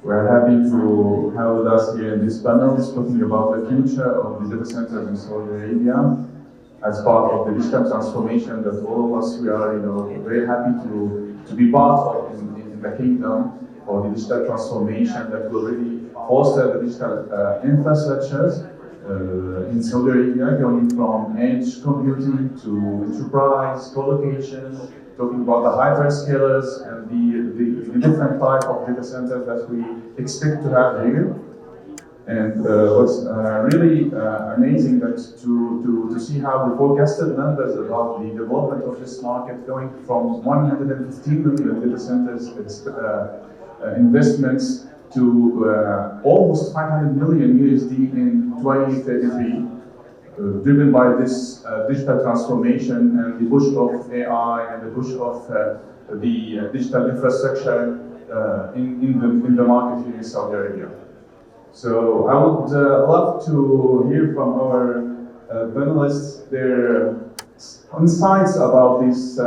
We're happy to have with us here in this panel talking about the future of the data centers in Saudi Arabia as part of the digital transformation that all of us we are very happy to be part of in the kingdom for the digital transformation that will really foster the digital infrastructures in Saudi Arabia, going from edge computing to enterprise, colocation, talking about the hyperscalers and the different type of data centers that we expect to have here. And what's really amazing that to see how the forecasted numbers about the development of this market going from 115 million data centers investments to almost 500 million USD in 2033, driven by this digital transformation and the push of AI and the push of the digital infrastructure in the market here in Saudi Arabia. So I would love to hear from our panelists their insights about this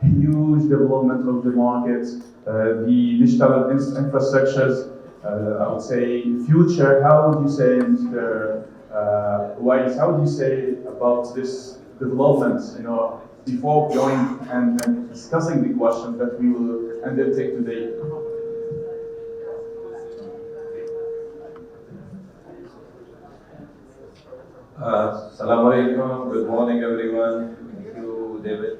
huge development of the market, the digital infrastructures, I would say future. How would you say, Mr. Awais, how would you say about this development, before going and discussing the questions that we will undertake today? Salam alaikum, good morning everyone. Thank you, David.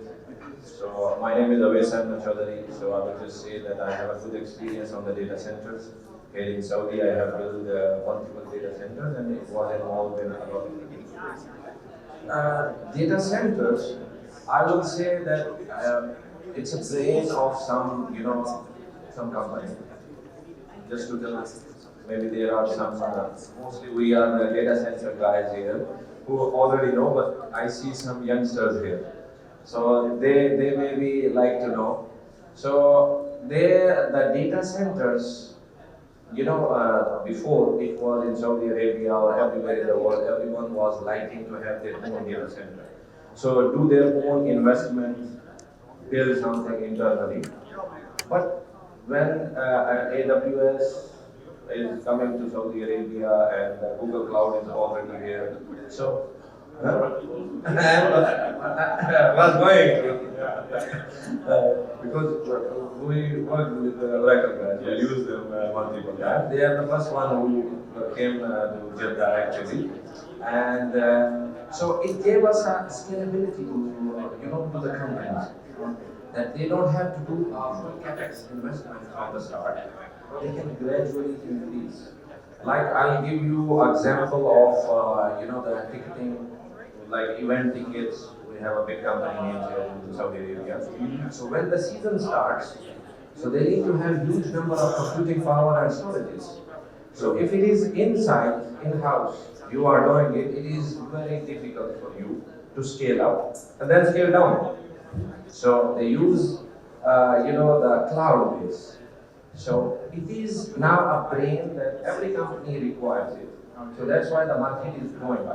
So my name is Awais Chaudhary. So I will just say that I have a good experience on the data centers. Here in Saudi, I have built multiple data centers and it was involved in a lot of data centers. I would say that it's a brain of some, some company. Just to tell us. Maybe there are some, mostly we are the data center guys here who already know, but I see some youngsters here. So they maybe like to know. So the data centers, before it was in Saudi Arabia or everywhere in the world, everyone was liking to have their own data center. So do their own investment, build something internally. But when AWS is coming to Saudi Arabia and Google Cloud is already here. So, was going because we worked with the Oracle guys, we use them multiple times. They are the first one who came to Jeddah actually. And so it gave us a scalability to the companies. That they don't have to do a full capex investment from the start. They can gradually increase. Like I'll give you example of the ticketing, like event tickets. We have a big company named here in Saudi Arabia. So when the season starts, so they need to have huge number of computing power and storages. So if it is inside, in-house, you are doing it, it is very difficult for you to scale up and then scale down. So they use, the cloud base. So it is now a brain that every company requires it. So that's why the market is growing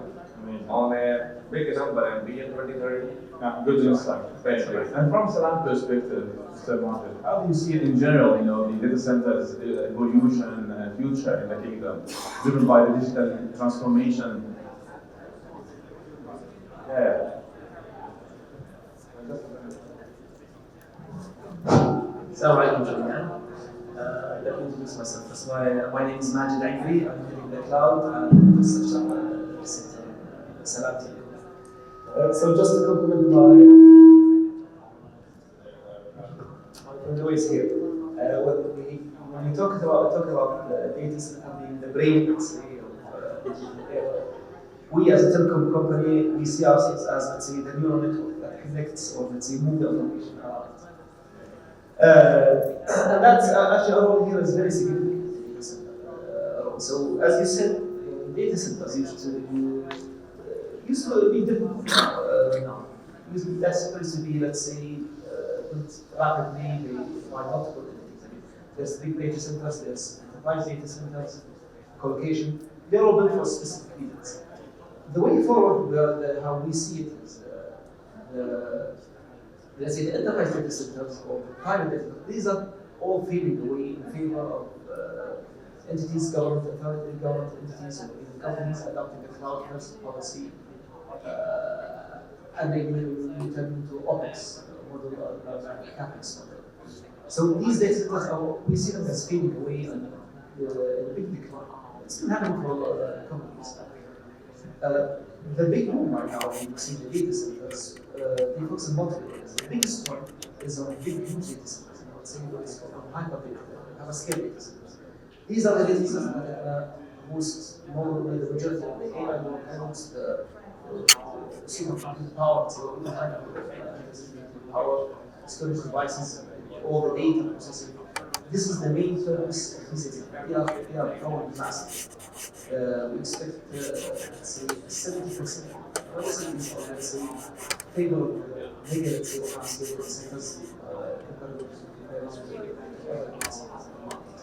on a big number and be in 2030. Good insight. And from Salam perspective, Mr. Majed, how do you see it in general, the data centers evolution and future in the kingdom, driven by the digital transformation? Yeah. Assalamu alaikum jameen. Let me introduce myself first. My name is Majed. I'm heading the cloud and infrastructure center, Salam team. So just to compliment my Deloitte here. When we talk about the data center, the brain, let's say, of digital era, we as a telecom company, we see ourselves as, let's say, the neural network that connects or, let's say, move the automation around. And that's actually our role here is very significant. So as you said, data centers used to be different. Data centers to be, let's say, rapidly. They provide multiple entities. I mean, there's big data centers, there's enterprise data centers, colocation. They're all built for specific needs. The way forward, how we see it is, let's say the enterprise data centers or the private data centers, these are all fading away in favor of entities, government entities, or even companies adopting a cloud-first policy, and they will turn into OPEX model or CAPEX model. So these data centers we see them as fading away and in a big decline. It's been happening for a lot of companies. The big one right now, we see the data centers, they focus on multiple areas. The biggest one is on big, huge data centers. Let's say what is called hyperscale data centers. These are the data centers that host the majority of the AI workloads, the supercomputing power, so the high power, storage devices, all the data processing. This is the main purpose of these data centers. They are growing fast. We expect, let's say, 70%. Let's say, favor of mega, let's say, hyperscale data centers compared to other data centers in the market.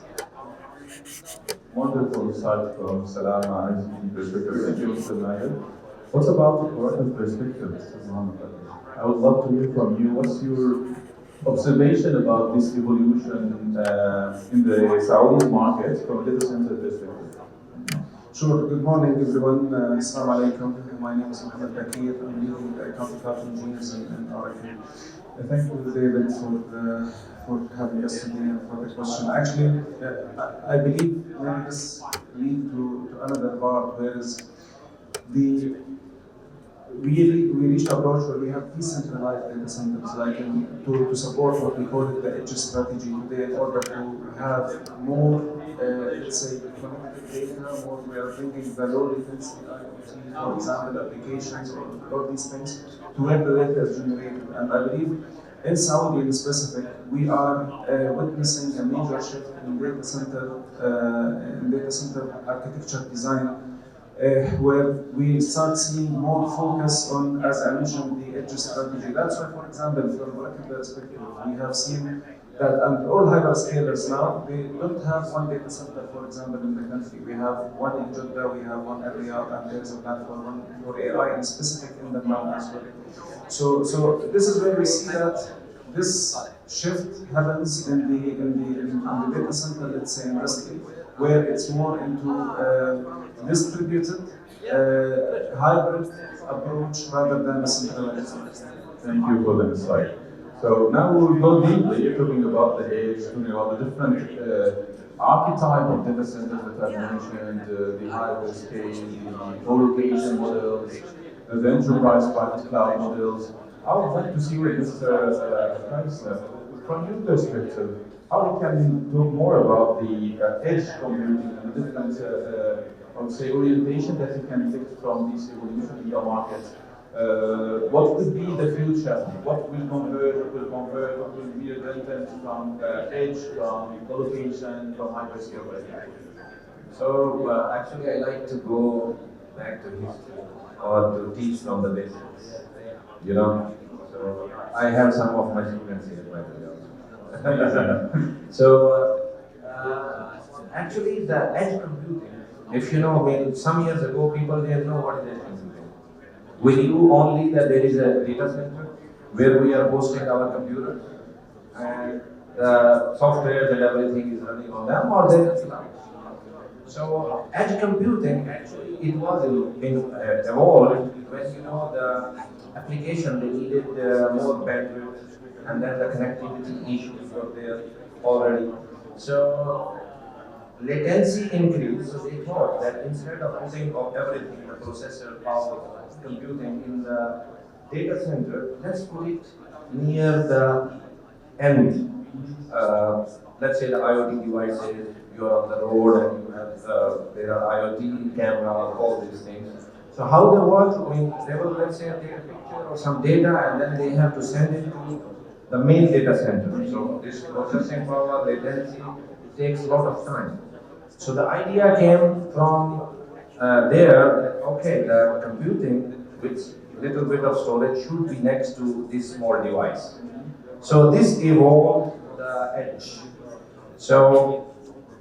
Wonderful insight from Salam and perspective. Thank you, Mr. Majed. What about the Quranic perspective, Mr. Mohammad? I would love to hear from you. What's your observation about this evolution in the Saudi market from a data center perspective? Sure. Good morning, everyone. Assalamu alaikum. My name is Mohammad Bakir. I'm leading counterpart engineers in Oracle. Thank you, David, for having us today and for the question. Actually, I believe this lead to another part, where is we reached a approach where we have decentralized data centers, like to support what we call it the edge strategy today, in order to have more, let's say, connected data, more we are bringing the low latency IoT, for example, applications or all these things to where the data is generated. And I believe in Saudi in specific, we are witnessing a major shift in data center architecture design. Where we start seeing more focus on, as I mentioned, the edge strategy. That's why, for example, from Oracle perspective, we have seen that, and all hyperscalers now, they don't have one data center, for example, in the country. We have one in Jeddah, we have one in Riyadh, and there is a plan for one for AI and specific in the cloud as well. So this is where we see that this shift happens in the data center, let's say, industry, where it's more into distributed, hybrid approach rather than a centralized. Thank you for the insight. So now we will go deeply, talking about the edge, talking about the different archetype of data centers that I've mentioned, the hyperscale, the colocation models, the enterprise private cloud models. I would like to see with Mr. Kaiser, from your perspective, how we can talk more about the edge computing and the different, I would say, orientation that you can take from this evolution in the market. What could be the future? What will convert, what will be redundant from edge, from colocation, from hyperscale? So actually I like to go back to history or to teach from the basics. You know, so I have some of my students here, by the way. So actually the edge computing, if you know, when some years ago people didn't know what is edge computing. We knew only that there is a data center where we are hosting our computers and the software and everything is running on them, or there is cloud. So edge computing actually it was evolved when you know the application they needed more bandwidth, and then the connectivity issues were there already. So latency increased, so they thought that instead of putting everything, the processor, power, computing in the data center, let's put it near the end. Let's say the IoT devices, you are on the road and you have there are IoT cameras, all these things. So how they work, I mean, they will, let's say, take a picture or some data and then they have to send it to the main data center. So this processing power, latency, it takes a lot of time. So the idea came from there that, okay, the computing with little bit of storage should be next to this small device. So this evolved the edge. So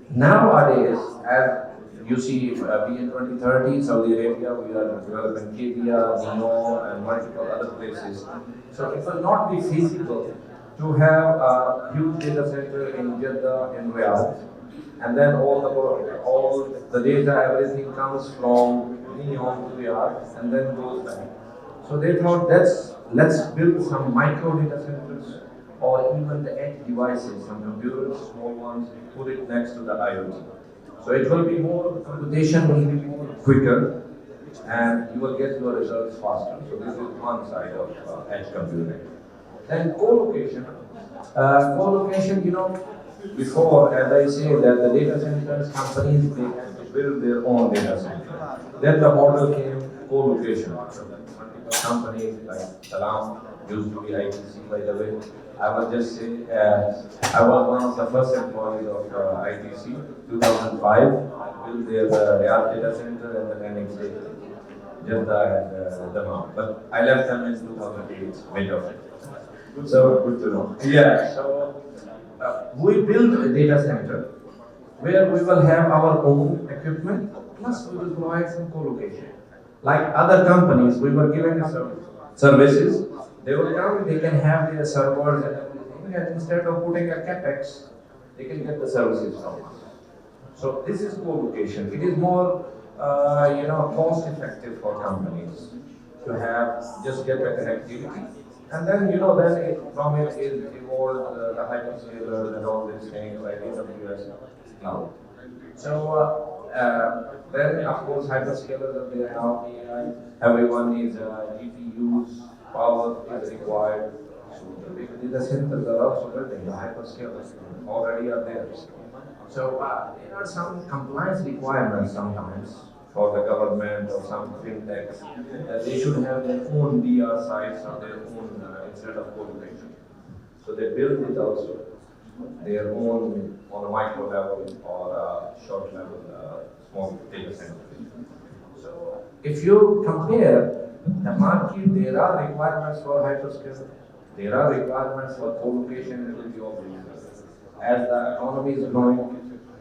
nowadays, as you see, we in 2030, Saudi Arabia, we are developing Kenya, Nino, and multiple other places. So it will not be feasible to have a huge data center in Jeddah, in Riyadh, and then all the data, everything comes from me onto the arc, and then goes back. So they thought let's build some micro data centers, or even the edge devices, some computers, small ones, put it next to the IoT. So it will be more computation, will be more quicker, and you will get your results faster. So this is one side of edge computing. Then co-location. Co-location, before, as I say, that the data centers companies, they have to build their own data center. Then the model came co-location. Multiple companies like Salam, used to be ITC, by the way. I will just say, I was one of the first employees of ITC, 2005. I built their Riyadh data center, and the next day, Jeddah and Dammam. But I left them in 2008, mid of it. So, good to know. Yeah, so we build a data center where we will have our own equipment, plus we will provide some co-location. Like other companies, we were given services. They will come, they can have their servers and everything, and instead of putting a capex, they can get the services from us. So this is co-location. It is more, cost-effective for companies to have just get the connectivity, and then from it evolved the hyperscalers and all these things like AWS cloud. So then of course hyperscalers are there now. Everyone needs GPUs. Power is required. So the big data centers are also building. The hyperscalers already are there. So there are some compliance requirements sometimes for the government or some fintechs that they should have their own DR sites or their own instead of co-location. So they build it also their own on a micro level or a short level small data center. So if you compare the market, there are requirements for hyperscale, there are requirements for co-location, it will be all these. As the economy is growing,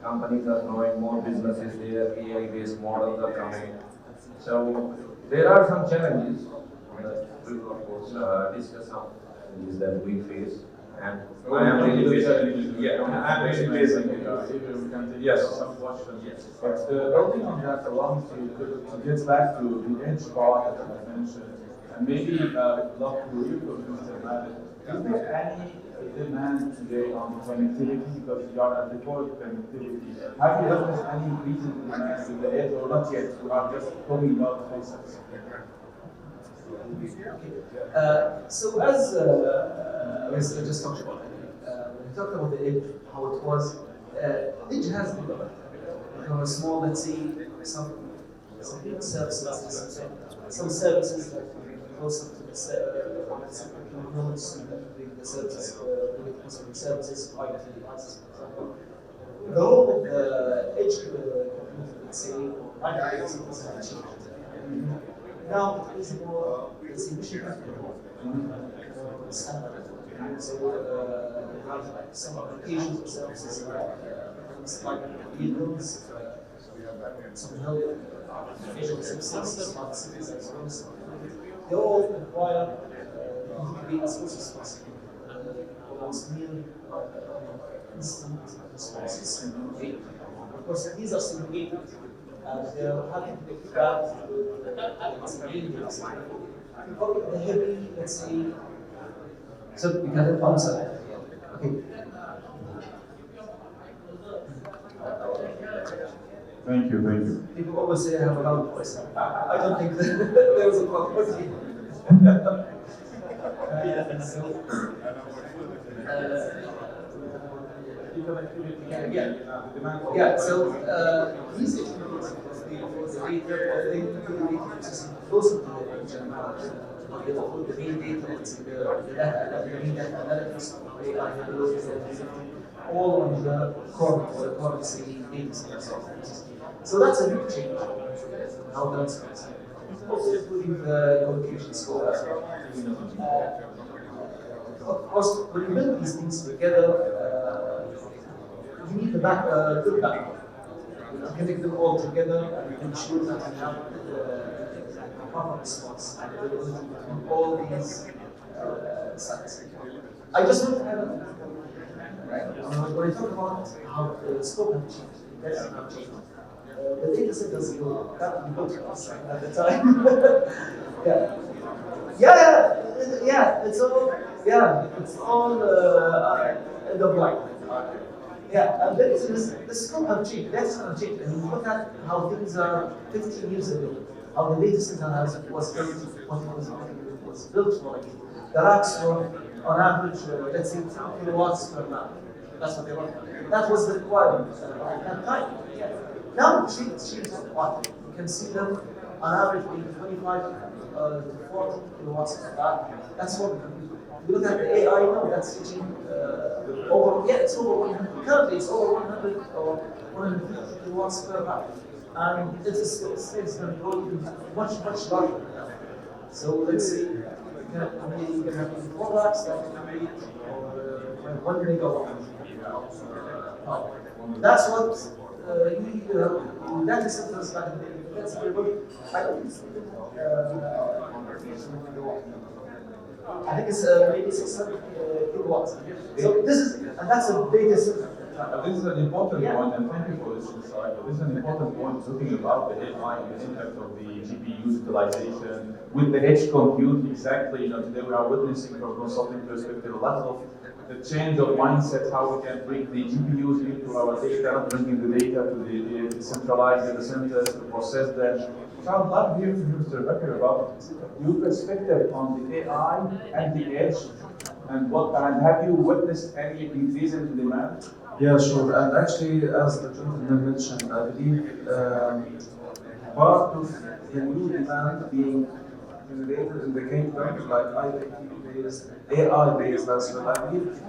companies are growing, more businesses there, AI-based models are coming. So there are some challenges. We will of course discuss some challenges that we face. And I am really facing. Yeah, I am really facing. Yes. Some questions. Yes. But building on that, allow me to get back to the edge part that I mentioned, and maybe love to you, Mr. Majed. Is there any demand today on connectivity because you are at the core of connectivity? Have you noticed any recent demand with the edge or not yet? We are just talking about concepts. So as I just talked about, when we talked about the edge, how it was, edge has developed. Small, let's say, some services, some services that closer to the nodes that bring the services, services, IoT devices, for example. The role of the edge computing, let's say, has changed. Now it is more, let's say, mission critical. Some applications or services like vehicles, some health, visual systems, smart cities, and so on. They all require to be as close as possible. Almost near instant responses. Because these are simulated. They are having to be grabbed the heavy, let's say. So we can answer. Okay. Thank you. People always say I have a loud voice. I don't think there was a problem. So these technologies, the processing closer to the engine, the main data, the main data analytics, all on the core data center. So that's a big change. How that's concerned. Also including the colocation score as well. Of course, when you build these things together, you need the good backup. You connect them all together and ensure that you have the proper response and availability between all these sites. I just want to have a right? when I talk about how the scope has changed, the investment have changed, the data centers that we built for us at the time. yeah. It's all end of life. Yeah, and then the scope have changed, that's have changed. And you look at how things are 15 years ago, how the data center was built, what it was built for. The racks were on average, let's say 10 kilowatts per rack. That's what they were. That was the requirement at that time. Yeah. Now, she's what? You can see them on average being 25 to 40 kilowatts per rack. That's what we can do. If you look at the AI now, that's reaching it's over 100. Currently, it's over 100 or 150 kilowatts per rack. And it's going to grow even much larger than that. So let's say you can have 4 racks that can be 1 megawatt. That's what data centers like that's very good. I don't I think it's maybe 600 kilowatts. So this is, and that's a data center. This is an important point, and thank you for this insight. This is an important point talking about the AI and the impact of the GPU utilization with the edge compute. Exactly, today we are witnessing from a consulting perspective a lot of the change of mindset, how we can bring the GPUs into our data, bringing the data to the centralized data centers to process them. So I'd love to hear from you, Mr. Bakir, about your perspective on the AI and the edge, and have you witnessed any increase in demand? Yeah, sure. And actually, as the gentleman mentioned, I believe part of the new demand being generated in the kingdom, like IoT-based, AI-based as well, I believe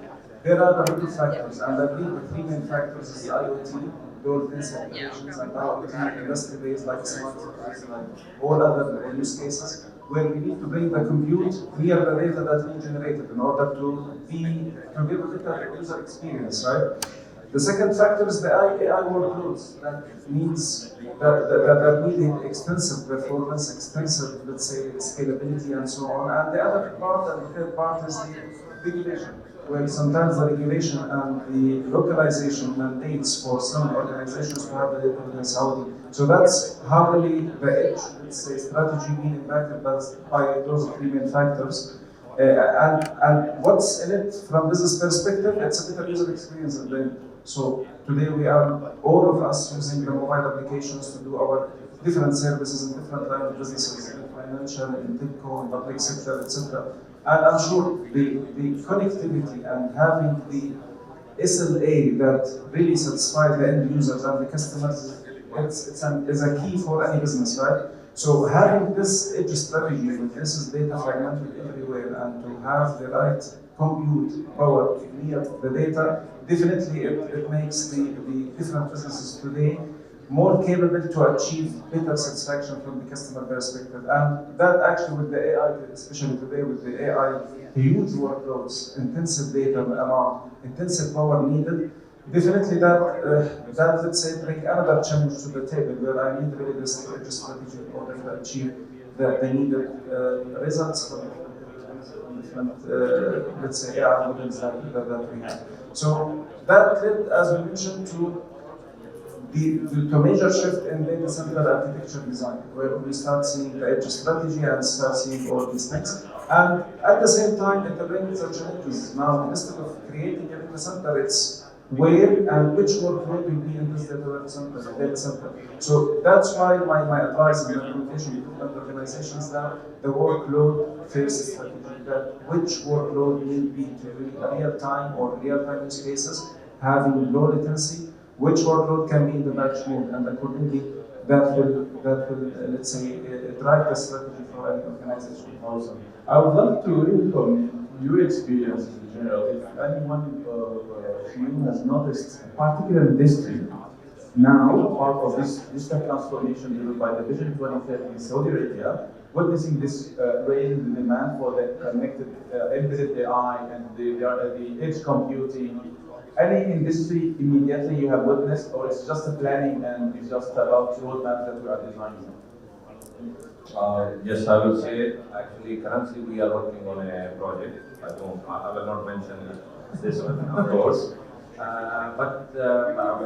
there are a lot of factors, and I believe the 3 main factors is IoT, built-in applications, and IoT industry-based like smart cities, like all other use cases, where we need to bring the compute near the data that we generated in order to give a better user experience, right? The second factor is the AI workloads. That means that need extensive performance, extensive, let's say, scalability and so on. And the other part, and the third part is the regulation, where sometimes the regulation and the localization mandates for some organizations to have the data in Saudi. So that's how really the edge, let's say, strategy being impacted by those 3 main factors. And what's in it from business perspective, it's a better user experience at the end. So today we are, all of us, using the mobile applications to do our different services in different line of businesses, in financial, in telco, in public sector, etc. And I'm sure the connectivity and having the SLA that really satisfies the end users and the customers is a key for any business, right? So having this edge strategy, with this is data fragmented everywhere, and to have the right compute power near the data, definitely it makes the different businesses today more capable to achieve better satisfaction from the customer perspective. And that actually with the AI, especially today with the AI, huge workloads, intensive data amount, intensive power needed, definitely that let's say bring another challenge to the table, where I need really this strategy in order to achieve the needed results from different, let's say, AI models that we have. So that led, as we mentioned, to a major shift in data center architecture design, where we start seeing the edge strategy and start seeing all these things. And at the same time, it brings the challenges. Now, instead of creating a data center, it's where and which workload will be in this data center. So that's why my advice and recommendation to different organizations that the workload first strategy, that which workload will be to real-time or real-time use cases, having low latency, which workload can be in the batch mode, and accordingly that will let's say drive the strategy for any organization. Awesome. I would love to hear from your experience in general. If anyone of you has noticed a particular industry now part of this digital transformation driven by the Vision 2030 in Saudi Arabia, witnessing this rise in the demand for the connected embedded AI and the edge computing. Any industry immediately you have witnessed, or it's just a planning and it's just about roadmap that we are designing? Yes, I will say, actually, currently we are working on a project. I will not mention this one, of course. But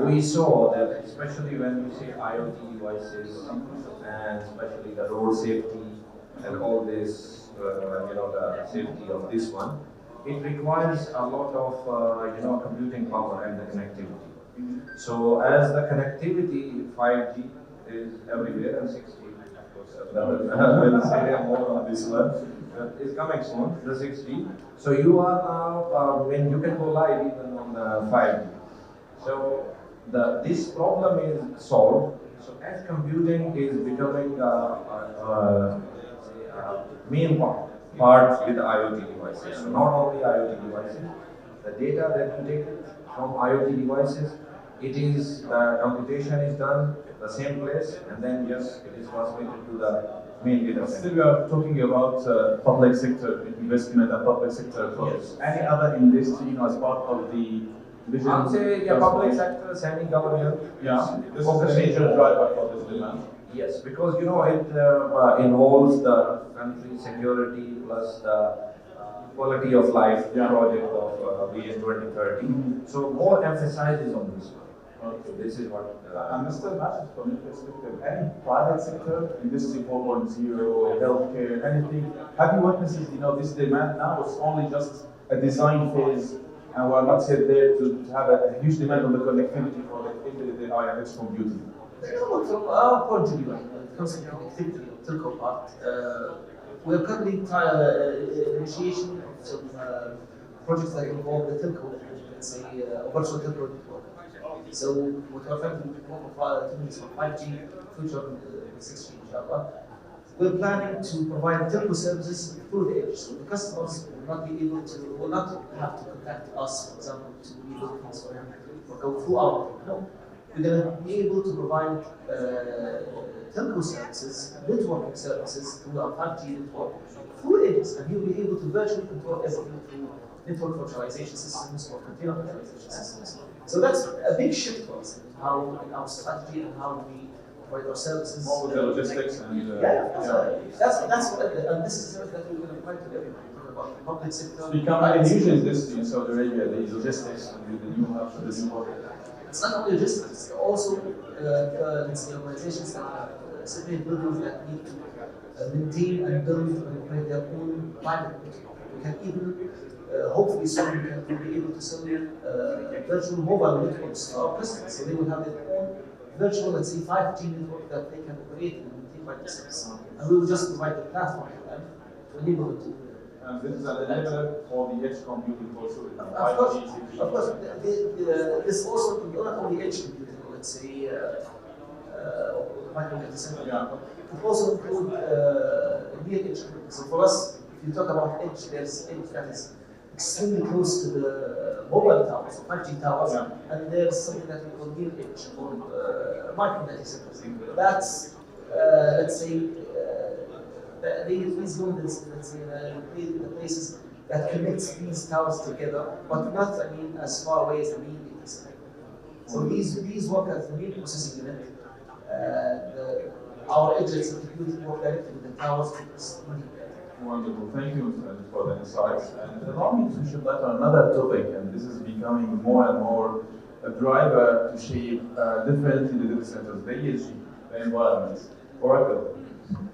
we saw that, especially when you say IoT devices, and especially the road safety and all this, the safety of this one, it requires a lot of, computing power and the connectivity. So as the connectivity, 5G is everywhere, and 6G, of course, we'll say more on this one. It's coming soon, the 6G. So you are now, when you can go live even on 5G. So this problem is solved. So edge computing is becoming a main part with IoT devices. So not only IoT devices, the data that you take from IoT devices, the computation is done at the same place, and then yes, it is transmitted to the main data center. Still, we are talking about public sector investment and public sector approach. Any other industry, as part of the vision? I would say, public sector, semi-government. Yeah, this is a major driver for this demand. Yes, because it involves the country security plus the quality of life project of Vision 2030. So more emphasis is on this one. Okay. This is what. And Mr. Majed, from your perspective, any private sector, industry 4.0, healthcare, anything, have you witnessed, this demand now? It's only just a design phase, and we're not yet there to have a huge demand on the connectivity for the integrated AI and edge computing. From our point of view, when it comes to connectivity and telco part, we're currently initiation of some projects that involve the telco, let's say virtual telco network. So what we're trying to do for 5G, future 6G, inshallah. We're planning to provide telco services through the edge. So the customers will not have to contact us, for example, to be looking for him or go through our. No, we're going to be able to provide telco services, networking services through our 5G network through edges, and you'll be able to virtually control everything through network virtualization systems or container virtualization systems. So that's a big shift for us in our strategy and how we provide our services. More with the logistics and that's what, and this is something that we're going to provide to everyone. About the public sector. It's becoming a huge industry in Saudi Arabia, the logistics and the new hubs, the new market. It's not only logistics, it's also let's say organizations that have separate buildings that need to maintain and build and operate their own private network. We can even hopefully soon we will be able to sell virtual mobile networks to our customers, so they will have their own virtual, let's say, 5G network that they can operate and maintain by themselves. And we will just provide the platform for them to enable them to. And this is an enabler for the edge computing also. Of course, this also not only edge computing, let's say, micro data center, it also includes real edge computing. So for us, if you talk about edge, there's edge that is extremely close to the mobile towers, 5G towers, and there's something that we call near edge, called micro data centers. That's, let's say, these buildings, let's say, the places that connects these towers together, but not, as far away as the main data center. So these work as the main processing unit. Our edges work directly with the towers. Wonderful, thank you for the insights. And allow me to shed light on another topic, and this is becoming more and more a driver to shape differently the data centers, the ESG, the environment, Oracle.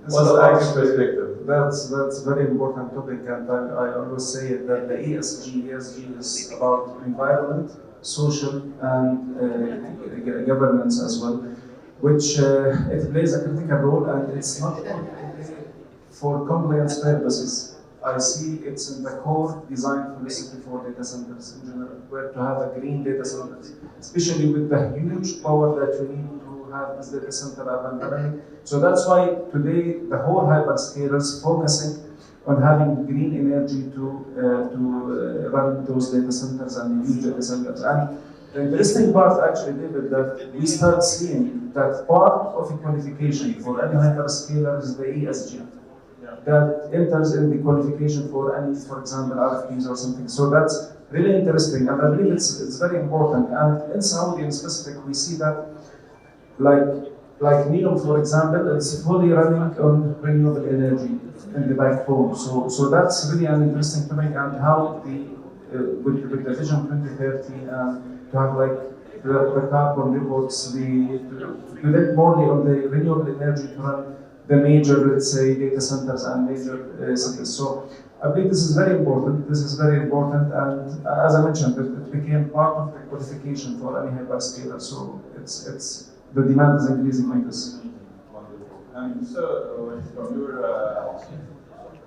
What's the perspective? That's a very important topic, and I always say that the ESG is about environment, social, and governance as well, which it plays a critical role, and it's not only for compliance purposes. I see it's in the core design philosophy for data centers in general, where to have a green data centers, especially with the huge power that you need to have this data center up and running. So that's why today the whole hyperscalers focusing on having green energy to run those data centers and use data centers. And the interesting part, actually, David, that we start seeing that part of the qualification for any hyperscaler is the ESG. That enters in the qualification for any, for example, RFPs or something. So that's really interesting, and I believe it's very important. And in Saudi in specific, we see that, like NEOM, for example, it's fully running on renewable energy in the backbone. So that's really an interesting topic, and how with the Vision 2030 to to have like the carbon reports, to depend more on the renewable energy to run the major, let's say, data centers and major cities. So I believe this is very important. This is very important, and as I mentioned, it became part of the qualification for any hyperscaler. So it's the demand is increasing like this. Wonderful. And so, from your,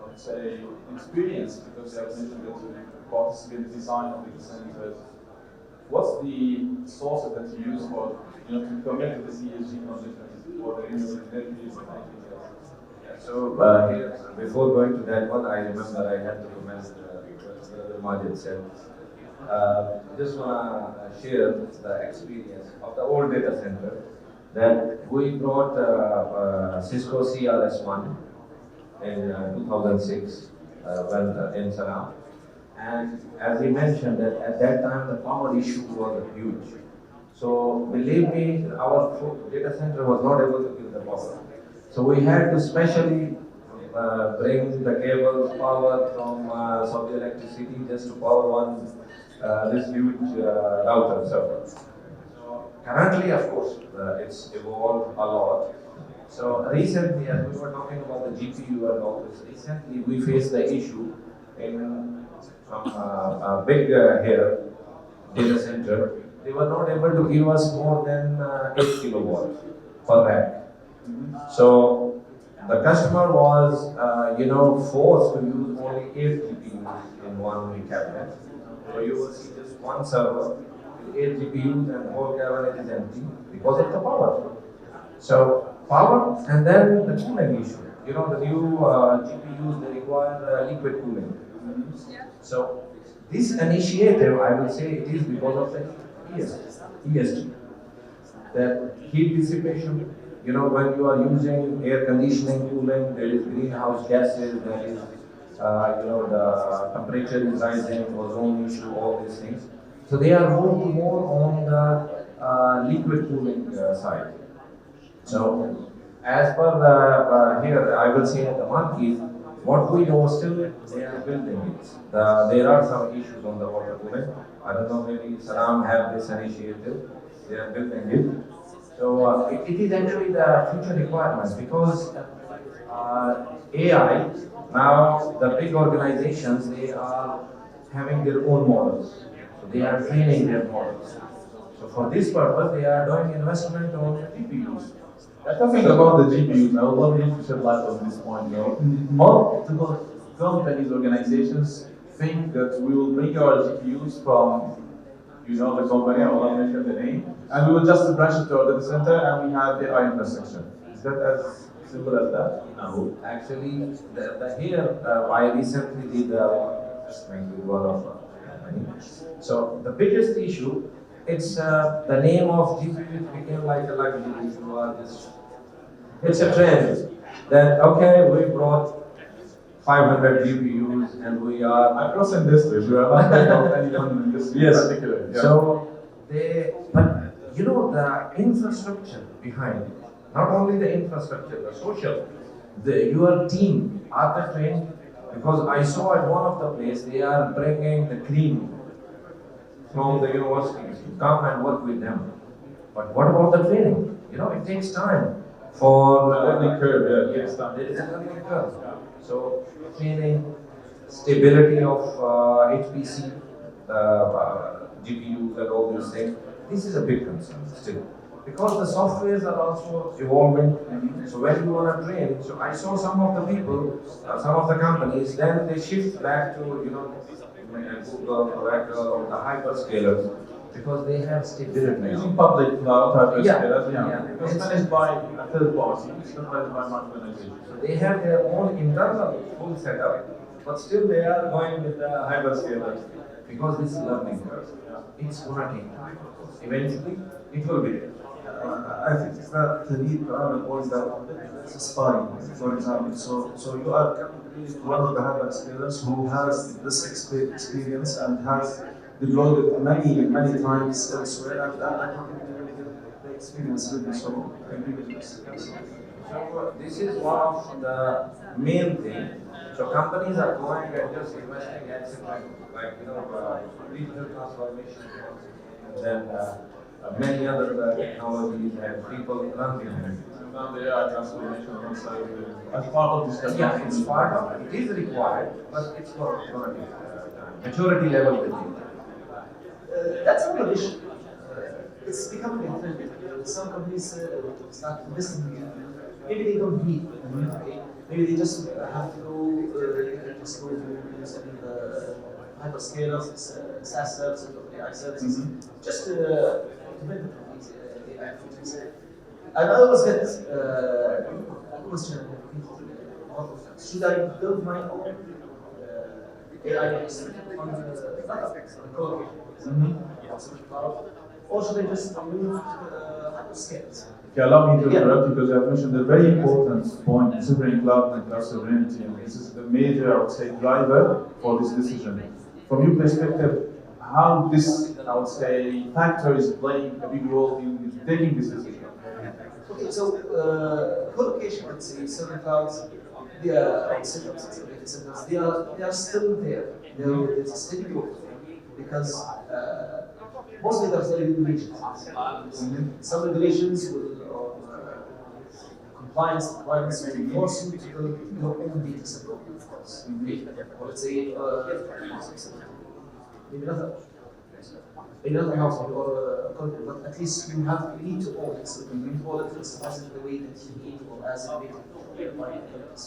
let's say, experience, because you have mentioned that you participate in the design of data centers, what's the sources that you use for, to commit to the ESG transition for the renewable energies and everything else? So here, before going to that one, I remember I had to comment what Majed said. Just want to share the experience of the old data center that we brought Cisco CRS1 in 2006 when in Salam. And as he mentioned that at that time the power issue was huge. So believe me, our data center was not able to give the power. So we had to specially bring the cables power from Saudi Electricity just to power this huge router server. So currently, of course, it's evolved a lot. So recently, as we were talking about the GPU and all this, recently we faced the issue in from a big here data center. They were not able to give us more than 8 kilowatts per rack. So the customer was, forced to use only 8 GPUs in one cabinet. So you will see just one server with 8 GPUs and the whole cabinet is empty because of the power. So power and then the cooling issue. The new GPUs, they require liquid cooling. So this initiative, I will say, it is because of the ESG. That heat dissipation. When you are using air conditioning, cooling, there is greenhouse gases, there is, the temperature is rising, ozone issue, all these things. So they are moving more on the liquid cooling side. So as per here, I will say the market, what we know still, they are building it. There are some issues on the water cooling. I don't know, maybe Salam have this initiative. They are building it. So it is actually the future requirement because AI, now the big organizations, they are having their own models. So they are training their models. So for this purpose, they are doing investment on GPUs. Talking about the GPUs, I would love you to shed light on this point. Multiple companies, organizations think that we will bring our GPUs from the company, I will not mention the name, and we will just branch it to our data center and we have AI infrastructure. Is that as simple as that? No. Actually, here, I recently did investment with one of company. So the biggest issue, it's the name of GPU became like a luxury. It's a trend that, okay, we brought 500 GPUs and we are across industries. We are not talking about any one industry in particular. Yeah. So but the infrastructure behind it, not only the infrastructure, the social, your team are the trained, because I saw at one of the places they are bringing the cream from the universities to come and work with them. But what about the training? It takes time for the learning curve. Yes, there is a learning curve. So training, stability of HPC, GPUs and all these things, this is a big concern still. Because the softwares are also evolving. So when you want to train, so I saw some of the people, some of the companies, then they shift back to, Google, Oracle, or the hyperscalers, because they have stability. Using public cloud hyperscalers, It's managed by a third party, it's not managed by my organization. So they have their own internal full setup, but still they are going with the hyperscalers, because this is learning curve. It's going to take time. Eventually, it will be there. I think that the need to was that it's a spy, for example. So you are currently one of the hyperscalers who has this experience and has deployed it many times elsewhere, and I can really get the experience with this. So I agree with this. So this is one of the main things. So companies are going and just investing, etc. Like digital transformation. and then many other technologies and people run behind it. Now the AI transformation inside as part of this Yeah, it's part of it is required, but it's for maturity level with you. That's another issue. It's becoming a trend. Some companies start investing in it. Maybe they don't need it. Okay? Maybe they just have to go, just go to using hyperscalers, SaaS services, or AI services, just to benefit from these AI features. And I always get a question should I build my own AI system on Colocation, or should I just move hyperscales? Okay, allow me to interrupt because you have mentioned a very important point, considering cloud and cloud sovereignty, and this is the major, I would say, driver for this decision. From your perspective, how this, I would say, factor is playing a big role in taking this decision? Okay, so Colocation, let's say, certain clouds, they are centers, they are still there. There's a steady growth because mostly there's very regulations. Some regulations will compliance requirements will force you to build your own data center, of course. Or let's say maybe not a house or a country, but at least you need to own it. So you need to own it as in the way that you need or as it by companies.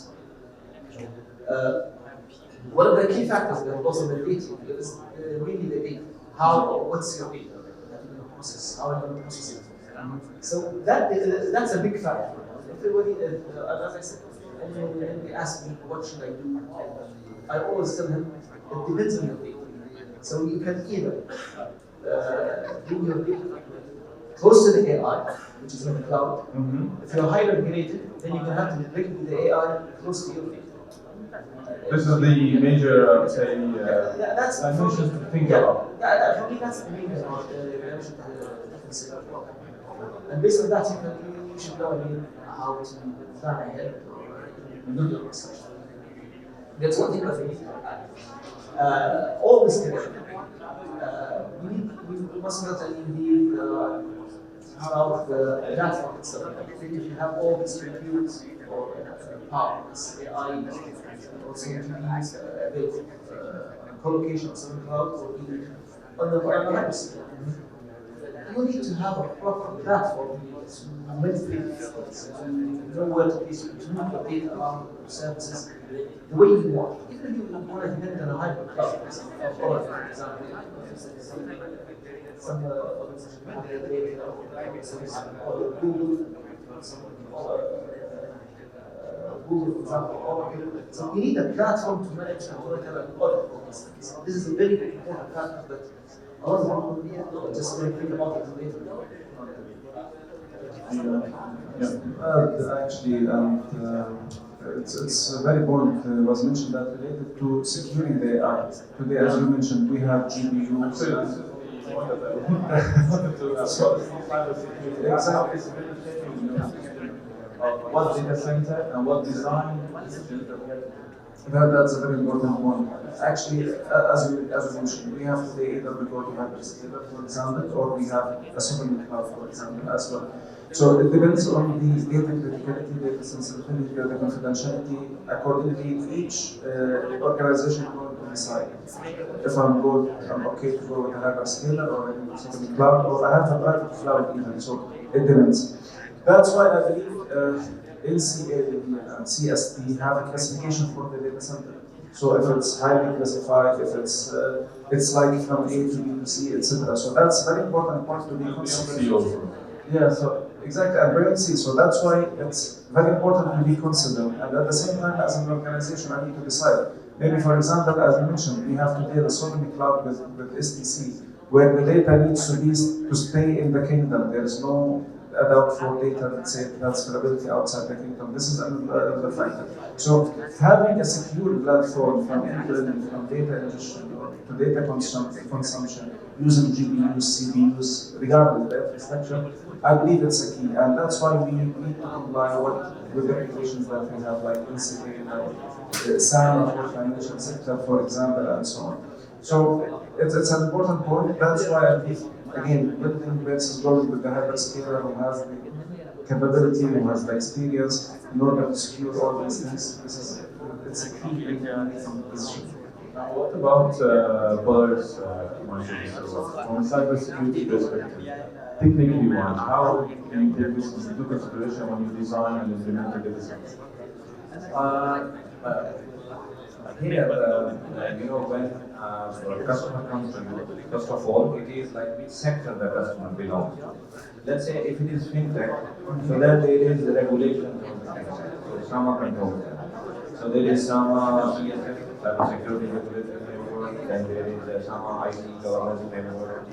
One of the key factors that also the data is really the data. What's your data that you're going to process? How are you going to process it? So that's a big factor. Everybody, as I said, and they ask me what should I do, I always tell them it depends on your data. So you can either bring your data close to the AI, which is in the cloud. If you're highly regulated, then you can have to bring the AI close to your data. This is the major, I would say, that's dimension to think about. For me, that's the main dimension to consider. And based on that, you should know how to plan ahead or do your research. That's one thing I think. All this together, we must not leave out the platform itself. I think if you have all these compute or power, this AI, also GPUs available on Colocation or some cloud or even on the Hyperscale. You need to have a proper platform to manipulate these to know where to place it, to move your data around services the way you want. Even if you want to depend on a hybrid cloud, for example, some organizations have their data or Google, Google, for example, Oracle. So you need a platform to manage and monitor and audit all these things. This is a very important factor that a lot of people just think about it later. Actually, it's a very point was mentioned that related to securing the AI. Today, as you mentioned, we have GPUs. Exactly. What data center and what design decisions that we have to do. That's a very important one. Actually, as you mentioned, we have today either we go to Hyperscale, for example, or we have a sovereign cloud, for example, as well. So it depends on the data criticality, data sensitivity, data confidentiality. Accordingly, each organization will decide if I'm okay to go with a hyperscaler or a sovereign cloud, or I have a private cloud even. So it depends. That's why I believe NCA and CST have a classification for the data center. So if it's highly classified, if it's like from A to B to C, etc. So that's a very important point to be considered. Yeah, so exactly, and buoyancy. So that's why it's very important to be considered. And at the same time, as an organization, I need to decide. Maybe, for example, as you mentioned, we have today the sovereign cloud with SDC, where the data needs to stay in the kingdom. There is no adapt for data, let's say, transferability outside the kingdom. This is another factor. So having a secure platform from end-to-end, from data ingestion to data consumption, using GPUs, CPUs, regardless of the infrastructure, I believe it's a key. And that's why we need to comply with the regulations that we have, like NCA, like Salam for financial sector, for example, and so on. So it's an important point. That's why I believe again, building versus going with the hyperscaler who has the capability, who has the experience in order to secure all these things. It's a key position. Now, what about Polaris market? So, from a cybersecurity perspective, technically one, how do you take this into consideration when you design and implement the data center? Here, when a customer comes to you, first of all, it is like which sector the customer belongs to. Let's say if it is fintech, so then there is the regulation on the fintech. So some are controlled. So there is some CSF, cybersecurity regulatory framework, then there is some IT governance framework.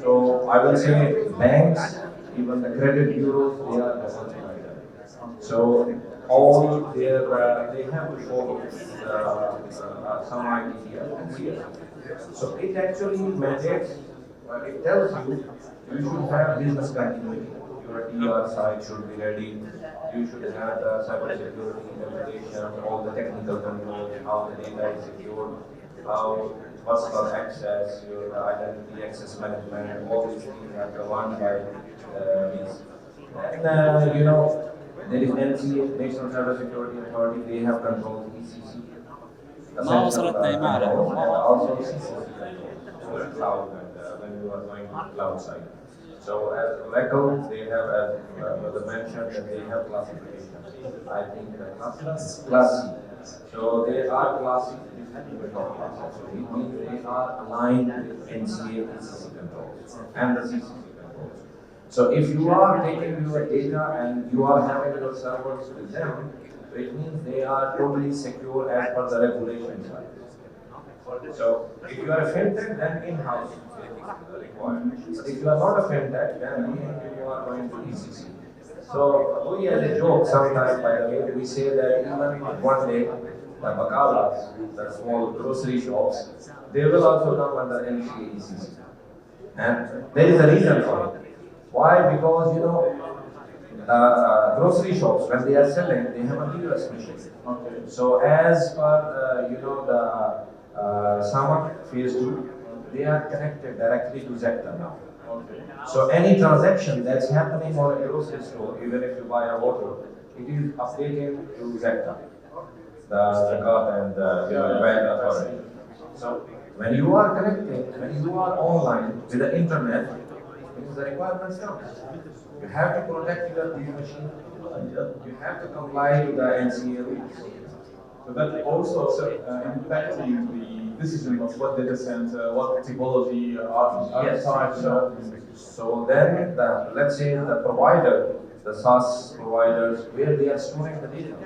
So I will say banks, even the credit bureaus, they are governed by that. So all their they have to follow some idea and CSF. So it actually mandates, it tells you you should have business continuity. Your ER side should be ready. You should have the cybersecurity regulation, all the technical controls, how the data is secured, how personal access, your identity access management, all these things are governed by these. And there is NCA, National Cybersecurity Authority, they have controlled ECC. ما وصلتنا إمارة. Also CCC for the cloud and when you are going to the cloud side. So as Oracle, they have, as was mentioned, that they have classification. I think class C. So they are classic. Actually, it means they are aligned with NCA ECC controls and the CCC controls. So if you are taking your data and you are having your servers with them, it means they are totally secure as per the regulation side. So if you are a fintech, then in-house required. But if you are not a fintech, then you are going to ECC. So we as a joke sometimes, by the way, we say that even one day the bakalas, the small grocery shops, they will also come under NCA ECC. And there is a reason for it. Why? Because grocery shops, when they are selling, they have a POS machine. Okay. So as per the SAMAK phase 2, they are connected directly to Zecta now. Okay. So any transaction that's happening on a grocery store, even if you buy a water, it is updated to Zecta, the Zakat and the bank authority. So when you are connected, when you are online with the internet, the requirements come. You have to protect your machine. You have to comply with the NCA rules. So that also impacting the decision of what data center, what typology, archetype. So then, let's say the provider, the SaaS providers, where they are storing the data.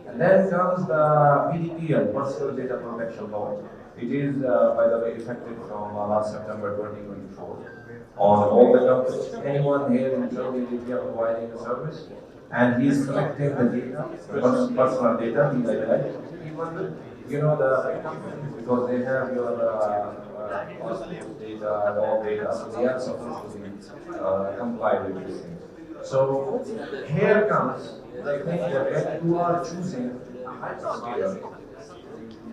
And then comes the PDPL, Personal Data Protection Law. It is, by the way, effective from last September 2024. On all the companies, anyone here in W.Media providing a service, and he's collecting the data, personal data, things like that. Even, because they have your data and all data, so they are supposed to be comply with these things. So here comes the thing that you are choosing a hyperscaler,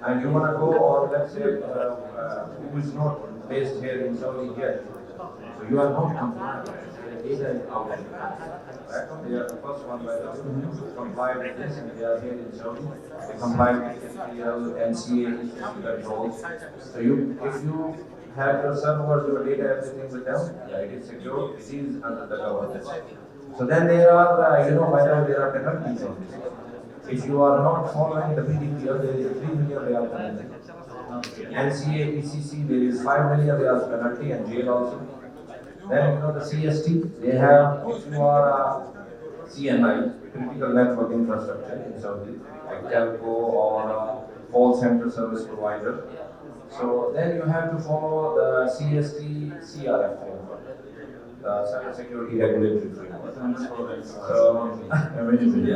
and you want to go on, let's say, who is not based here in Saudi yet. So you are not compliant. The data is out. Right? They are the first one by the way, comply with this, and they are here in Saudi. They comply with SPL, NCA, controls. So if you have your servers, your data, everything with them, it is secure, it is under the governance. So then there are, by the way, there are penalties on this. If you are not following the PDPL, there is a 3 million real penalty. NCA, ECC, there is 5 million real penalty and jail also. Then the CST, they have, if you are a CNI, critical network infrastructure in Saudi, like telco or a call center service provider. So then you have to follow the CST CRF framework, the cybersecurity regulatory framework. Amazing.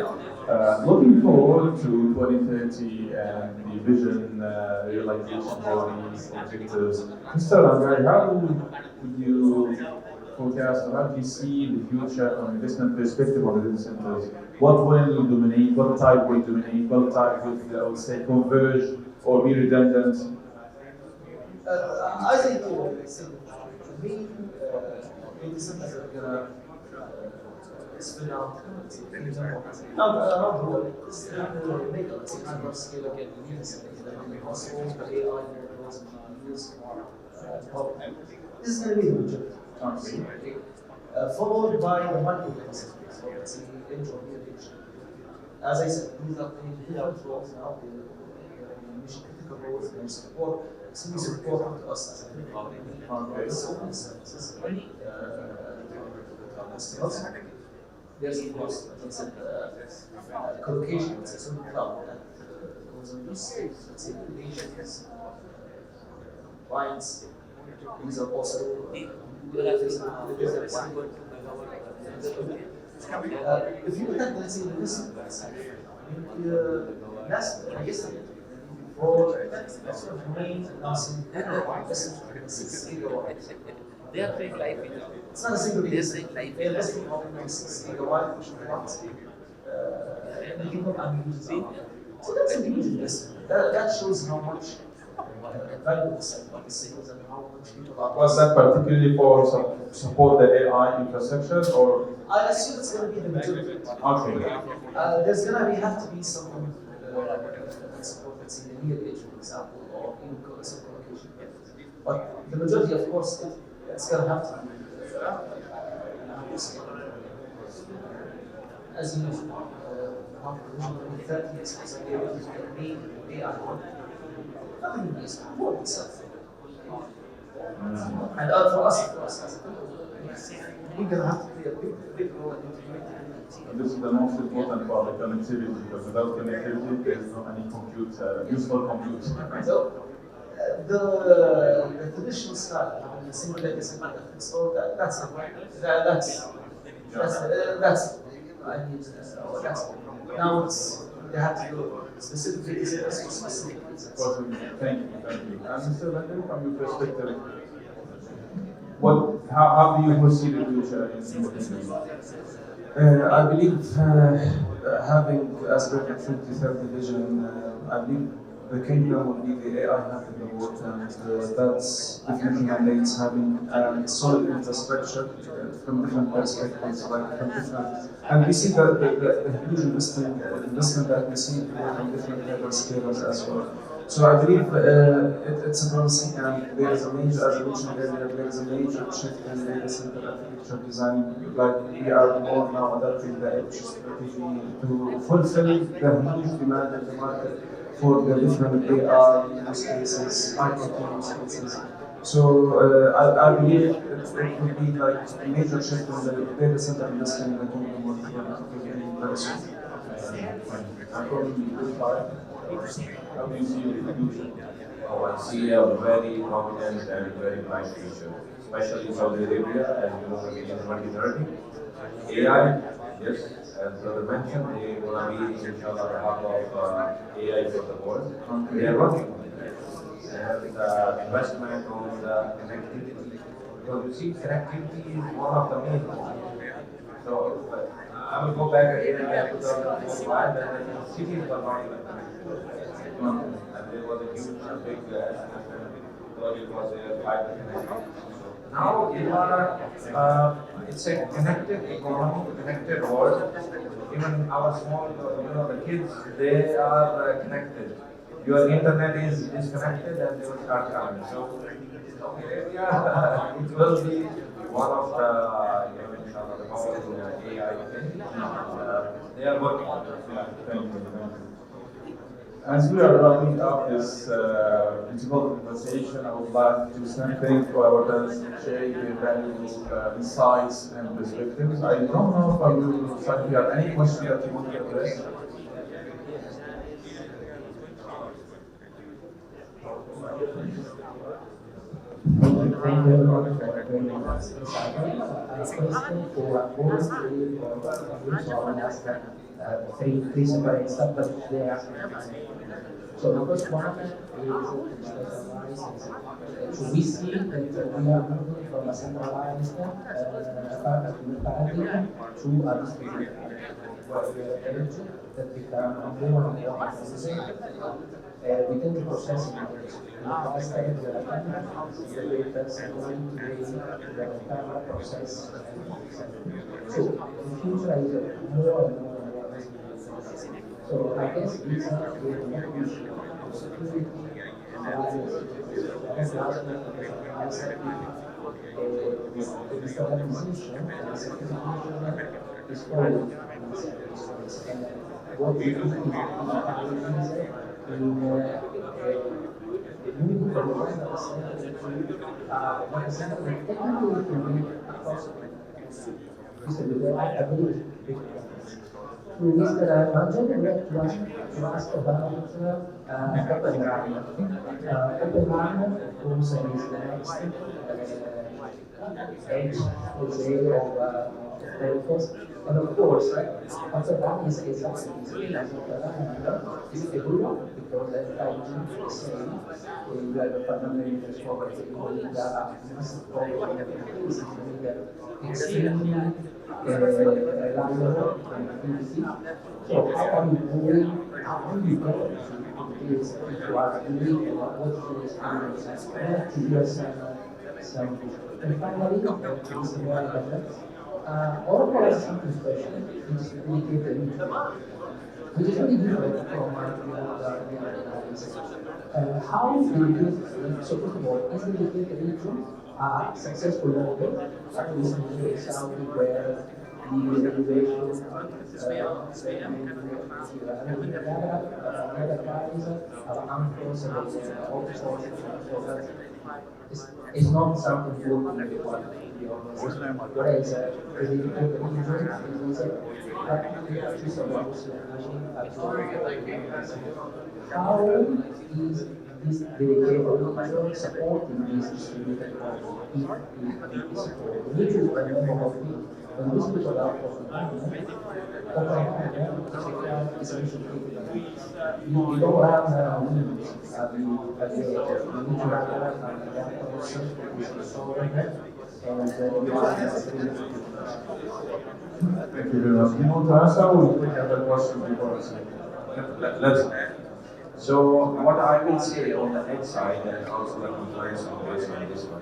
Looking forward to 2030 and the vision realization for these objectives. Mr. Alangari, how would you forecast, or how do you see the future from investment perspective of the data centers? What will dominate? What type will dominate? What type will, I would say, converge or be redundant? I think the main data centers are gonna spin out around the world. This is make a hyperscale data centers that will host all the AI models and use this is going to be the majority. Okay. Followed by the micro-data centers, so let's say edge or near edge. As I said, these are different roles now. They're mission critical roles. They support extremely important to us as a company. So many services. Customers. There's of course, let's say, colocation, let's say, some cloud that goes on these, let's say, nations, clients. These are also if you look at, let's say, the investment side, last yesterday, for sort of main announcing investment 6 gigawatts. They are doing live. It's not a single data center. They are investing on 6 gigawatts, which is so that's a huge investment. That shows how much valuable this is and how much people are. Was that particularly for support the AI infrastructure, or? I assume it's going to be the majority. Okay. There's going to have to be some support, let's say, the near edge, for example, or even some colocation. But the majority, of course, it's going to have to be as you know, 30 years ago, the main AI nothing is support itself. And for us, of course, as a company, we're going to have to play a big role in integrating it. This is the most important part, the connectivity, because without connectivity, there is no any compute, useful compute. So, the traditional style, the single data center, so that's now they have to go specific data centers for specific reasons. Thank you. And Mr. Bakir, from your perspective, how do you foresee the future in the industry? I believe having as per the 2030 vision, I believe the kingdom will be the AI hub in the world, and that's definitely mandates having solid infrastructure from different perspectives, like from different. And we see the huge investment that we see from different hyperscalers as well. So I believe it's a promising, and there is a major, as I mentioned earlier, there is a major shift in data center architecture design. Like we are more now adapting the edge strategy to fulfill the huge demand in the market for the different AI use cases, IoT use cases. So I believe it will be like a major shift in the data center industry in the kingdom very soon. How do you see the future? Oh, I see a very prominent and very bright future, especially in Saudi Arabia, as you know, in 2030. AI, yes, as brother mentioned, they will be, inshallah, the hub of AI for the world. They are working on it. And investment on the connectivity, because you see, connectivity is one of the main ones. So, I will go back again to 2005, and cities were not even connected. And there was a huge, big project was there, fiber connectivity. Now you are, it's a connected economy, connected world. Even our small, the kids, they are connected. Your internet is disconnected and they will start coming. So, it will be one of the, the powerful AI things. They are working on it. Thank you. As we are wrapping up this integral conversation, I would like to thank our panelists sharing their valuable insights and perspectives. I don't know from you, if you have any questions that you want to address. Thank you everyone for joining us this afternoon. Question for both three so I will ask three separate stuff, but they ask So the first one is decentralized. So we see that we are moving from a centralized paradigm to a distributed paradigm, where we have energy that become more and more organized. We tend to process it in the past time we are attending the data going today to the camera process. So the future is more and more and more. So I guess these are the issue of security, the destabilization and the certification is always and what we do is moving from the data center to data center that technically can be across distributed, I believe. To Mr. Majed, I would like to ask about Oppenheimer. Oppenheimer, of course, is the next edge, let's say, of focus. And of course, Oppenheimer is exactly the same as Oppenheimer. It's a good one because the 5G is the same. You have a fundamental discovery in the massive problem of extremely reliable connectivity. So how are you doing? How do you go to this if you are doing what is your experience? To give us some and finally, this is more important. Oracle has something special, which is dedicated to which is really different from the other analysis. How do you so first of all, is the dedicated region a successful model? At least in Saudi where the regulation it's not something good to be honest. Whereas the dedicated region is practically a piece of how is this dedicated region supporting this distributed model? If supported, we need to remember what we when we speak about Oppenheimer is a mission critical. You don't run Windows at the edge. You need to run that person who is solving it, and you are Thank you very much. You want to answer or we have a question before I say? Let's. So what I will say on the edge side, and also the compliance based on this one,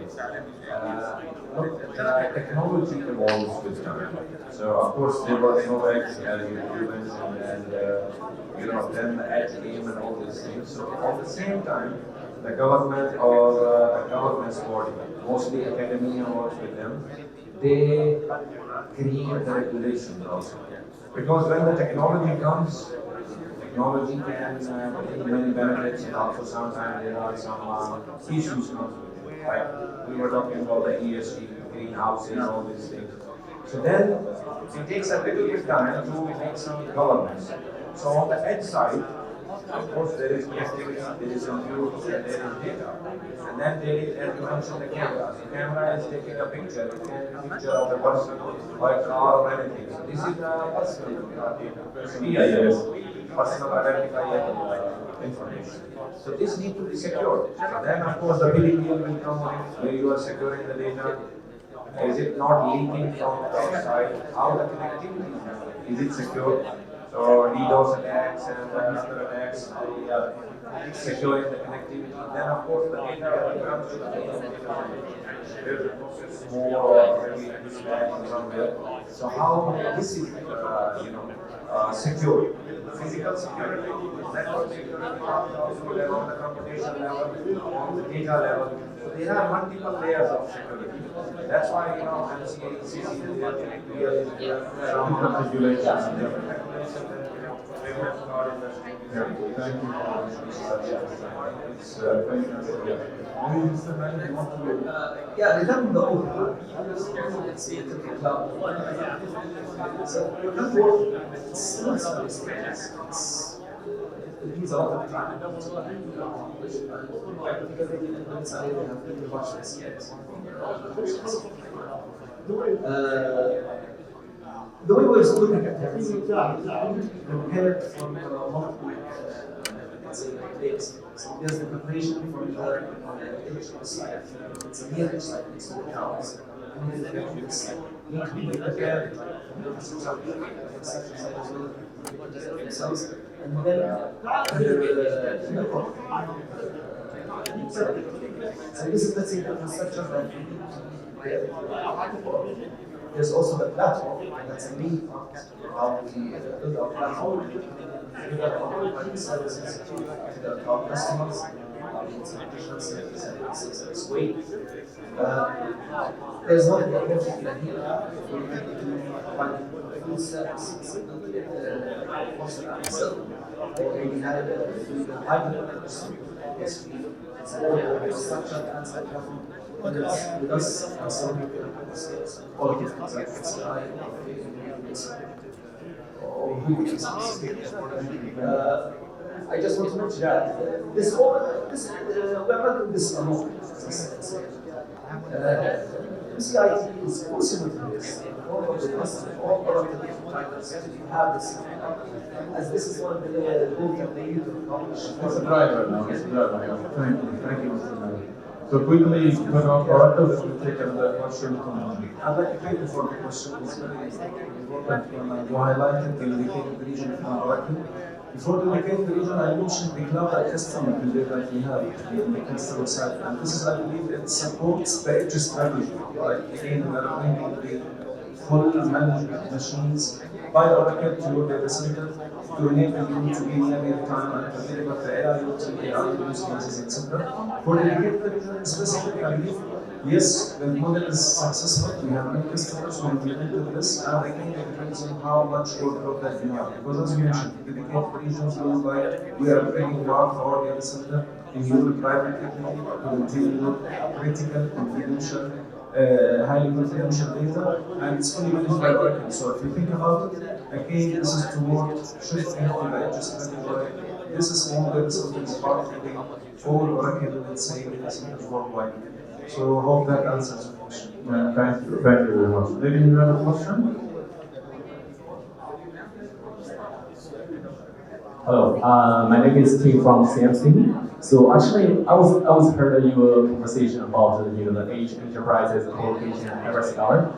technology evolves with time. So of course there was no edge as you mentioned, and then the edge came and all these things. So at the same time, the government or a government's body, mostly academia works with them, they create the regulations also. Because when the technology comes, technology can bring many benefits, and also sometimes there are some issues. Like we were talking about the ESG, greenhouses, all these things. So then it takes a little bit time to make some governance. So on the edge side, of course, there is connectivity, there is compute, and there is data. And then there is, as you mentioned, the camera. So camera is taking a picture. It can be a picture of a person or a car or anything. So this is the personal data. PIS, personal identifiable information. So this needs to be secured. So then, of course, the billing will come in where you are securing the data. Is it not leaking from the outside? How the connectivity is it secure? So DDoS attacks and other attacks, securing the connectivity. Then of course the data comes to the data. There's a process more or maybe dispatch somewhere. So how this is secure? Physical security, network security, also level, on the computation level, on the data level. So there are multiple layers of security. That's why MCA, CDC, some regulations. Thank you. Thank you. Yeah, regarding the overall, let's say the cloud. So before it's it needs a lot of time to accomplish, because inside they have pretty much the skills. The way we're looking at things compared from multiple, let's say, data centers. There's the preparation for the edge side. It's a near edge side, it's the accounts. And then the edge side. Need to be prepared, like the infrastructure side as well, themselves. And then the network. So this is, let's say, the infrastructure that we need to prepare. There's also the platform, and that's a main part how we build our platform. We build our private services to our customers, our institutional services this way. There's not a lot of here. We provide full services itself, or we had a hybrid yes, it's a infrastructure and platform. With us, and some quality things like SI or Google. I just want to mention that this we're not doing this alone. CIT is also doing this. All of the customers, all of the different titles have this. As this is one of the goals that they need to accomplish. It's a driver now. It's a driver. Yeah. Thank you, Mr. Majed. So quickly, when our directors will take another question from I'd like to thank you for the question. It's very important you highlighted the dedicated region from Oracle. Before the dedicated region, I mentioned the cloud customer builder that we have in the customer side. And this is, I believe, it supports the edge strategy. Like, again, we are bringing the full management machines by Oracle to your data center to enable you to be near real time and to deliver the AIoT, AI use cases, etc. For the dedicated region specifically, I believe, yes, the model is successful. We have many customers who implemented this, and again, it depends on how much workload that you have. Because as you mentioned, dedicated regions look like we are bringing part of our data center in your private equity to maintain your critical, confidential, highly confidential data, and it's fully managed by Oracle. So if you think about it, again, this is toward shifting to the edge strategy. This is more than something is part of the whole Oracle, let's say, data centers worldwide. So I hope that answers the question. Thank you very much. Maybe you have a question? Hello, my name is Tim from CMC. So actually, I was heard your conversation about the age enterprises, colocation, and Hyperscale.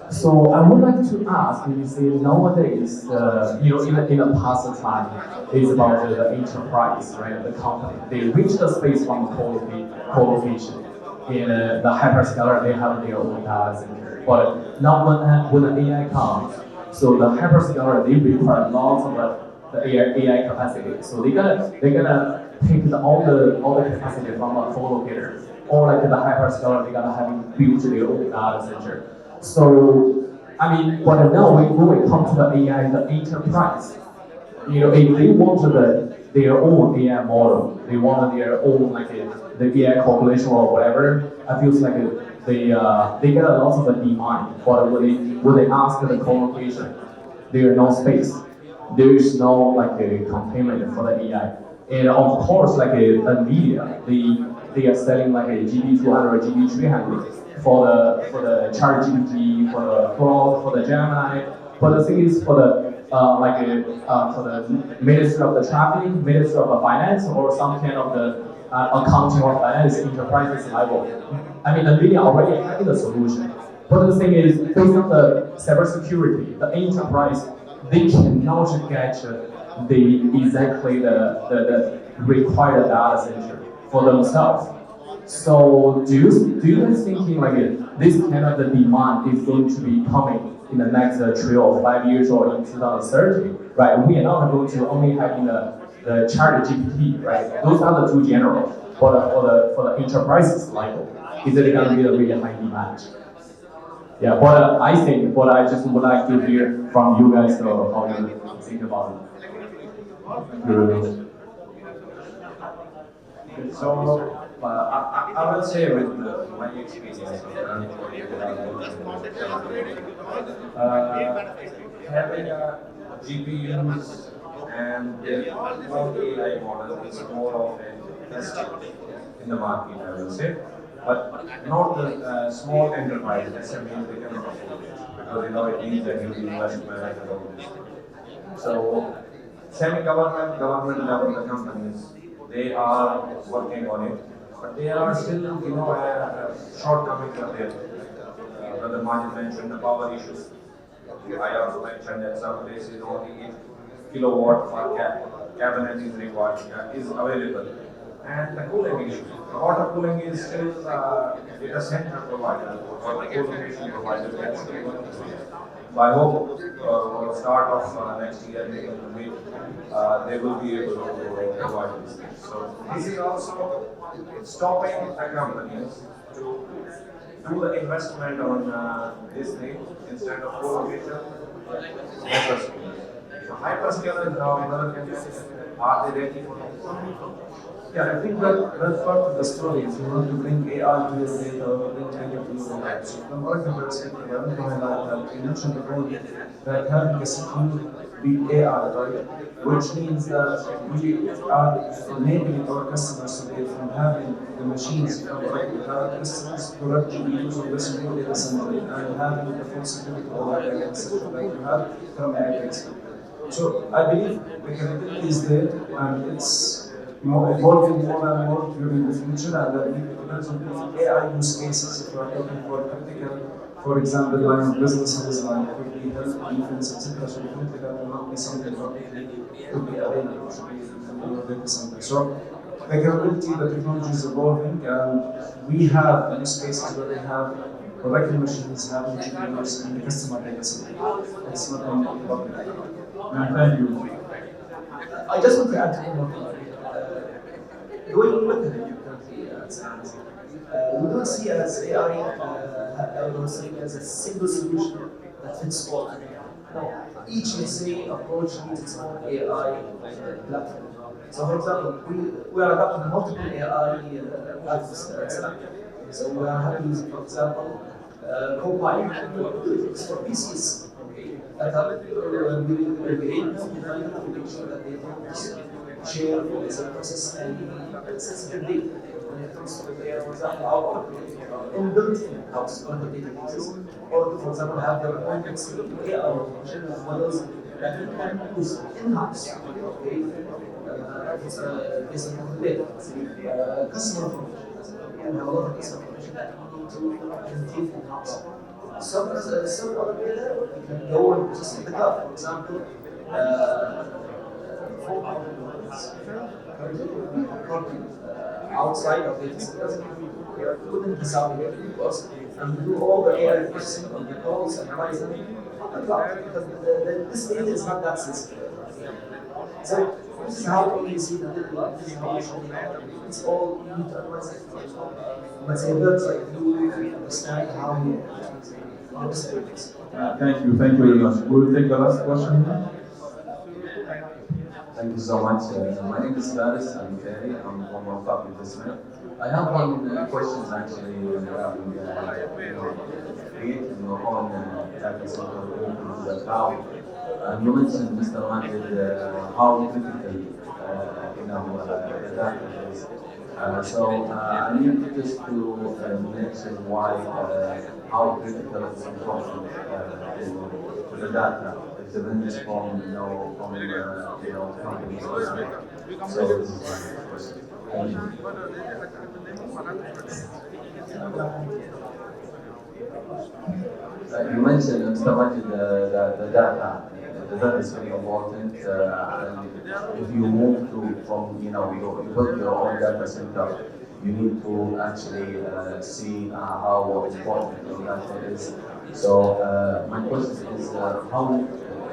So I would like to ask, you see, nowadays, in the past time, it's about the enterprise, right? The company they reach the space from colocation. In the hyperscaler, they have their own data center. But now when the AI comes, so the hyperscaler they require lots of the AI capacity. So they're gonna take all the capacity from a co-locator, or like the hyperscaler they're gonna have built their own data center. So I mean, but now when we come to the AI, the enterprise, if they want their own AI model, they want their own the AI calculation or whatever, I feel like they get a lot of demand. But when they ask the co-location, there is no space. There is no a containment for the AI. And of course, NVIDIA, they are selling a GB200, GB300 for the ChatGPT, for the Claude, for the Gemini. But the thing is, for the Ministry of the Traffic, Ministry of Finance, or some kind of the accounting or finance enterprises level. I mean, NVIDIA already had the solution. But the thing is, based on the cybersecurity, the enterprise, they cannot get exactly the required data center for themselves. So do you guys thinking this kind of the demand is going to be coming in the next 3 or 5 years or in 2030, right? We are not going to only having the ChatGPT, right? Those are the two general. For the enterprises level, is it going to be a really high demand? Yeah, but I just would like to hear from you guys how you think about it. So I would say with my experience having a GPUs and their own AI model is more of a testing in the market, I will say. But not the small enterprise, SMEs, they cannot afford it because it needs a huge investment and all this. So semi-government, government level companies, they are working on it, but there are still, shortcomings are there. Brother Majed mentioned the power issues. I also mentioned that some places only 8 kilowatt per cabinet is required, is available. And the cooling issue. The water cooling is still data center provider or the colocation provider. That's still working. So I hope start of next year, maybe they will be able to provide this. So this is also stopping the companies to do the investment on this thing instead of colocation. Hyperscale. So hyperscale is now another thing. Are they ready for this? Yeah, I think that's part of the story. If you want to bring AI to your data or bring data to your life. So from our perspective, I want to highlight that you mentioned before that having a secure with AI, right? Which means that we are enabling our customers today from having the machines from our customers to actually use on this new data center and having the full security of our data center that you have from Electric. So I believe the capability is there and it's evolving more and more during the future, and it depends on the AI use cases. If you are looking for critical, for example, line of businesses like could be health, defense, etc. So definitely that will not be something publicly could be available to be in your data center. So the capability, the technology is evolving, and we have use cases where we have Oracle machines having GPUs in the customer data center. It's not only public. Thank you. I just want to add to one more thing. When you look at it currently, we don't see as AI, I don't see as a single solution that fits all. No, each, let's say, approach needs its own AI platform. So, for example, we are adopting multiple AI platforms at Salam. So, we are having, for example, Copilot for PCs. That we will be able to make sure that they don't share this process and sensitive data when it comes to, for example, our inbuilt in-house databases, or for example, have their own AI models that you can use in-house. Okay, based on the data, customer information. We have a lot of customer information that we need to maintain in-house. Some other data you can go and just in the cloud. For example, outside of data centers, within the Saudi because and do all the AI processing on the calls and Python on the cloud because this data is not that sensitive. So this is how we see the data. This is how we should it's all you need to analyze it. Let's say that's like you understand how you Thank you very much. We will take the last question here. Thank you so much. My name is Polaris. I'm Terry. I'm from Al Investment. I have one question actually regarding creating your own data center into the cloud. You mentioned, Mr. Majed, how critical the data is. So I need just to mention why how critical it's important to the data. It depends from companies. So this is my question. Thank you. You mentioned, Mr. Majed, the data. The data is very important. And if you move from, you build your own data center, you need to actually see how important your data is. So my question is how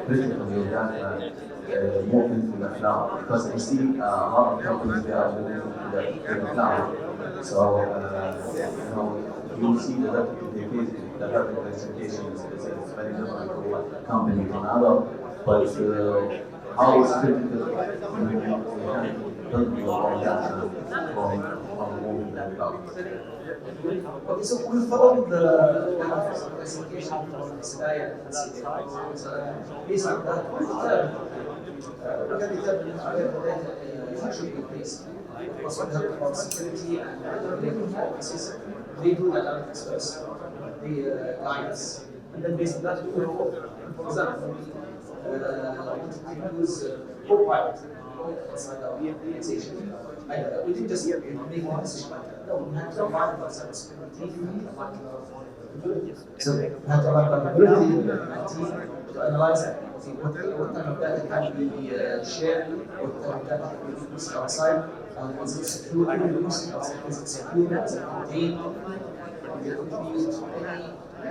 critical your data move into the cloud? Because I see a lot of companies they are moving to the cloud. So you see the data classification is very different from one company to another. But how is critical you can build your own data from moving to the cloud? Okay, so we follow the classification of Hidayah and CDC. Based on that, we can determine where the data should be placed. Also, we have about security and regulatory policies. They do that analytics first, they guide us, and then based on that, we will for example, wanted to use Copilot inside our organization. we didn't just make a decision like that. No, we had to align our cybersecurity, so we had to align vulnerability with the team to analyze what kind of data can be shared, what kind of data can be used outside, and is it secure in use, is it secure, is it contained, it can be used for any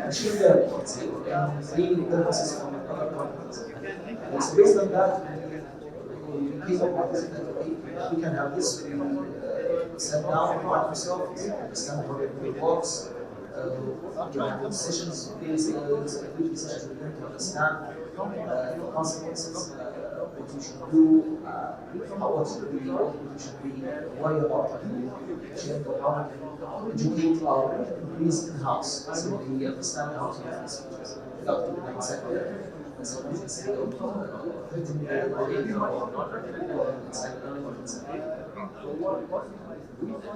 machine learning, let's say, and screening purposes from other companies. And so based on that, we came up with that we can have this. We sat down with Microsoft, understand how it works. We have sessions, security sessions with them to understand the consequences, what you should do, what you should be worried about, check how we can educate our employees in-house so they understand how to use these features without giving them sector. And so we can say, 30 million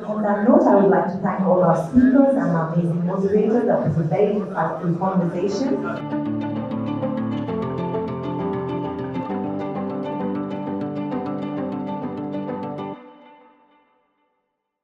On that note, I would like to thank all our speakers and our amazing moderator. That was a very insightful conversation.